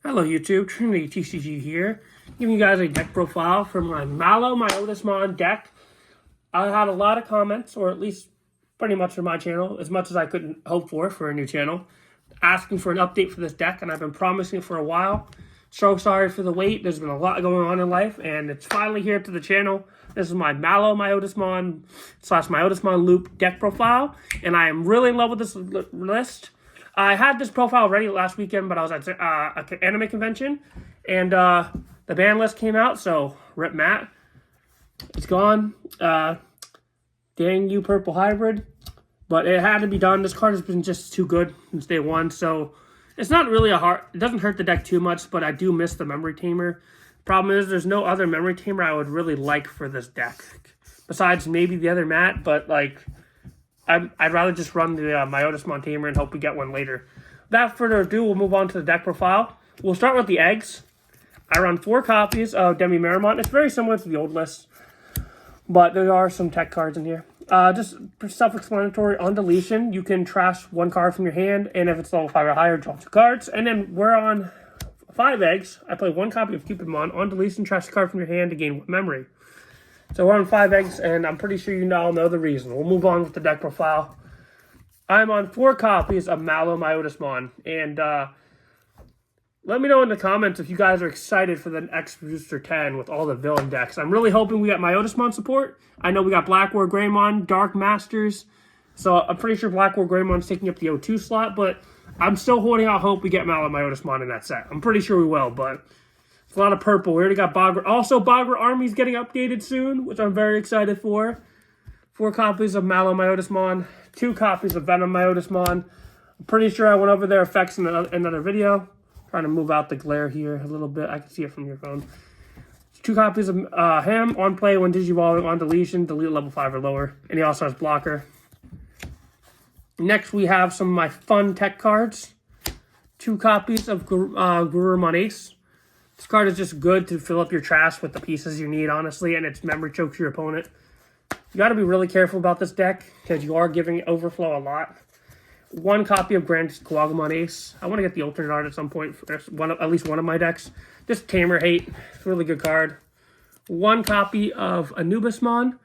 Hello YouTube, TrinityTCG here, giving you guys a deck profile for my Myotismon deck. I had a lot of comments, or at least pretty much for my channel, as much as I couldn't hope for a new channel, asking for an update for this deck, and I've been promising it for a while. So sorry for the wait. There's been a lot going on in life, and it's finally here to the channel. This is my Myotismon / Myotismon loop deck profile, and I am really in love with this list. I had this profile ready last weekend, but I was at an anime convention, and the ban list came out, so rip Matt. It's gone. Dang you, Purple Hybrid. But it had to be done. This card has been just too good since day one, so it's not really it doesn't hurt the deck too much, but I do miss the Memory Tamer. Problem is, there's no other Memory Tamer I would really like for this deck, besides maybe the other Matt, but like, I'd rather just run the Myotismon Tamer and hope we get one later. Without further ado, we'll move on to the deck profile. We'll start with the eggs. I run 4 copies of Myotismon. It's very similar to the old list, but there are some tech cards in here. Just self-explanatory. On deletion, you can trash 1 card from your hand, and if it's level 5 or higher, draw 2 cards. And then we're on 5 eggs. I play 1 copy of Cupidmon. On deletion, trash a card from your hand to gain 1 memory. So we're on 5 eggs, and I'm pretty sure you all know the reason. We'll move on with the deck profile. I'm on 4 copies of Myotismon, and let me know in the comments if you guys are excited for the X Booster 10 with all the villain decks. I'm really hoping we got Myotismon support. I know we got Black War Greymon, Dark Masters, so I'm pretty sure Black War Greymon's taking up the O2 slot, but I'm still holding out hope we get Myotismon in that set. I'm pretty sure we will, but a lot of purple. We already got Bagra. Also, Bagra Army's getting updated soon, which I'm very excited for. 4 copies of Myotismon, 2 copies of Venom Myotismon. I'm pretty sure I went over their effects in another video. Trying to move out the glare here a little bit. I can see it from your phone. 2 copies of him on play when Digivolving, on deletion, delete level 5 or lower. And he also has blocker. Next, we have some of my fun tech cards. 2 copies of Gurumon Ace. This card is just good to fill up your trash with the pieces you need, honestly, and it's memory chokes your opponent. You got to be really careful about this deck, because you are giving Overflow a lot. 1 copy of Grand Kuwagumon Ace. I want to get the alternate art at some point for at least one of my decks. Just Tamer hate. It's a really good card. 1 copy of Anubismon.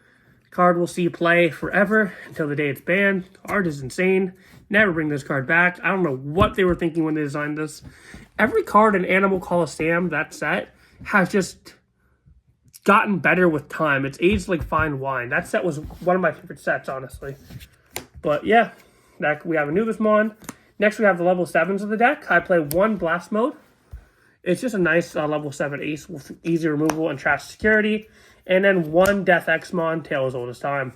Card will see play forever until the day it's banned. Art is insane. Never bring this card back. I don't know what they were thinking when they designed this. Every card in Animal Coliseum, that set, has just gotten better with time. It's aged like fine wine. That set was one of my favorite sets, honestly. But yeah, we have Anubismon. Next, we have the level 7s of the deck. I play 1 Blast Mode. It's just a nice level 7 ace with easy removal and trash security. And then 1 Death Xmon, Tale as Old as Time.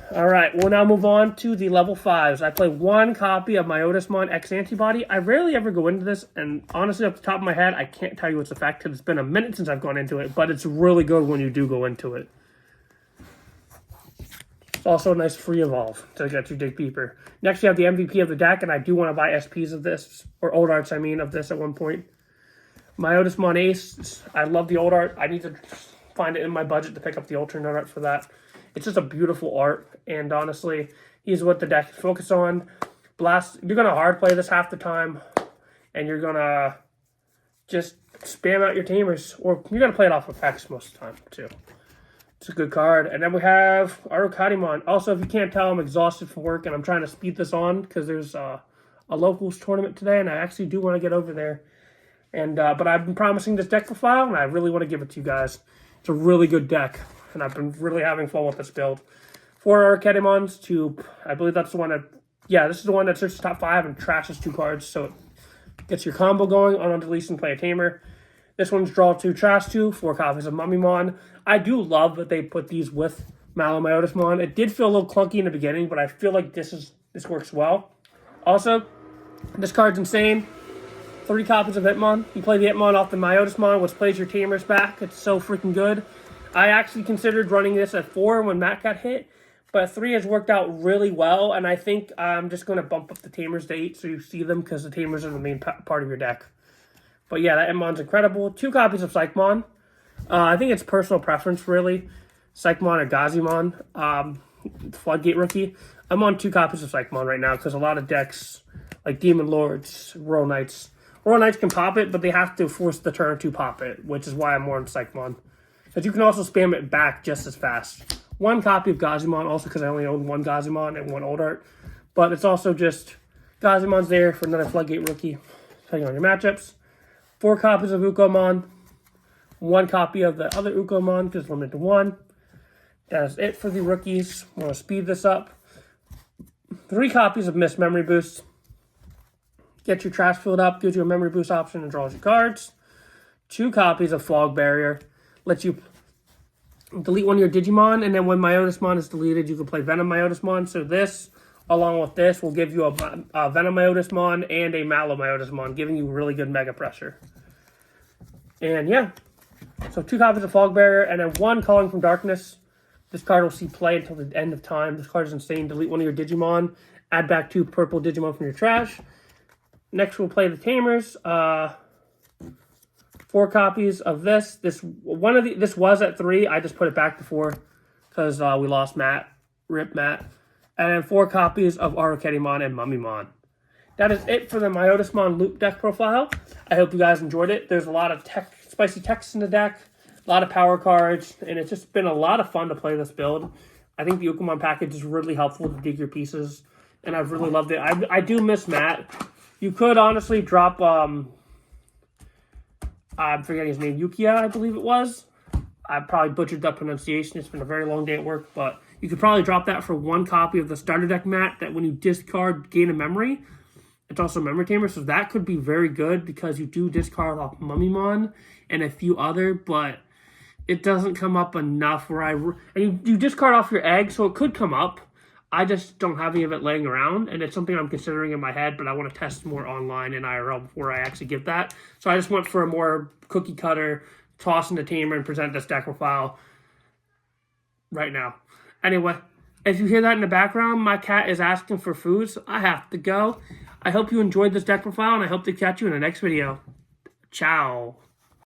Alright, we'll now move on to the level 5s. I play 1 copy of Myotismon X Antibody. I rarely ever go into this, and honestly, off the top of my head, I can't tell you its effect, because it's been a minute since I've gone into it, but it's really good when you do go into it. It's also a nice free evolve to get you dig deeper. Next, you have the MVP of the deck, and I do want to buy SPs of this, or old arts, I mean, of this at one point. Myotismon Ace. I love the old art. I need to find it in my budget to pick up the alternate art for that. It's just a beautiful art, and honestly, he's what the deck is focused on. Blast, you're going to hard play this half the time, and you're going to just spam out your Tamers, or you're going to play it off effects most of the time, too. It's a good card. And then we have Arukadimon. Also, if you can't tell, I'm exhausted from work, and I'm trying to speed this on, because there's a locals tournament today, and I actually do want to get over there. And but I've been promising this deck profile, and I really want to give it to you guys. It's a really good deck, and I've been really having fun with this build. 4 Arukadimons to, I believe that's the one that, yeah, this is the one that searches top 5 and trashes 2 cards, so it gets your combo going. On deletion, play a Tamer. This one's draw 2, trash 2, 4 copies of Mummymon. I do love that they put these with Myotismon. It did feel a little clunky in the beginning, but I feel like this works well. Also, this card's insane. 3 copies of Hitmon. You play the Hitmon off the Myotismon, which plays your Tamers back. It's so freaking good. I actually considered running this at 4 when Matt got hit, but 3 has worked out really well, and I think I'm just going to bump up the Tamers to 8 so you see them, because the Tamers are the main part of your deck. But yeah, that Hitmon's incredible. 2 copies of Psychmon. I think it's personal preference, really. Psychmon or Gazimon. Floodgate Rookie. I'm on 2 copies of Psychmon right now, because a lot of decks, like Demon Lords, Royal Knights, Royal Knights can pop it, but they have to force the turn to pop it, which is why I'm more on Psychmon. But you can also spam it back just as fast. One copy of Gazimon, also because I only own one Gazimon and one Old Art. But it's also just Gazimon's there for another Floodgate rookie, depending on your matchups. 4 copies of Ukomon. 1 copy of the other Ukomon, because it's limited to 1. That is it for the rookies. I'm going to speed this up. 3 copies of Mist Memory Boost. Get your trash filled up, gives you a Memory Boost option, and draws your cards. 2 copies of Fog Barrier. Lets you delete one of your Digimon, and then when Myotismon is deleted, you can play Venom Myotismon. So this, along with this, will give you a Venom Myotismon and a Mallow Myotismon, giving you really good Mega Pressure. And yeah, so 2 copies of Fog Barrier, and then 1 Calling from Darkness. This card will see play until the end of time. This card is insane. Delete one of your Digimon. Add back 2 purple Digimon from your trash. Next, we'll play the Tamers. 4 copies of this. This was at 3. I just put it back to 4 because we lost Matt. Rip Matt. And then 4 copies of Aruketimon and Mummymon. That is it for the Myotismon loop deck profile. I hope you guys enjoyed it. There's a lot of spicy text in the deck, a lot of power cards, and it's just been a lot of fun to play this build. I think the Ukomon package is really helpful to dig your pieces, and I've really loved it. I do miss Matt. You could honestly drop, I'm forgetting his name, Yukiya, I believe it was. I probably butchered that pronunciation. It's been a very long day at work, but you could probably drop that for 1 copy of the starter deck mat that when you discard, gain a memory. It's also Memory Tamer, so that could be very good because you do discard off Mummymon and a few other, but it doesn't come up enough where and you discard off your egg, so it could come up. I just don't have any of it laying around, and it's something I'm considering in my head, but I want to test more online in IRL before I actually get that. So I just went for a more cookie cutter, toss in the Tamer, and present this deck profile right now. Anyway, if you hear that in the background, my cat is asking for food, so I have to go. I hope you enjoyed this deck profile, and I hope to catch you in the next video. Ciao.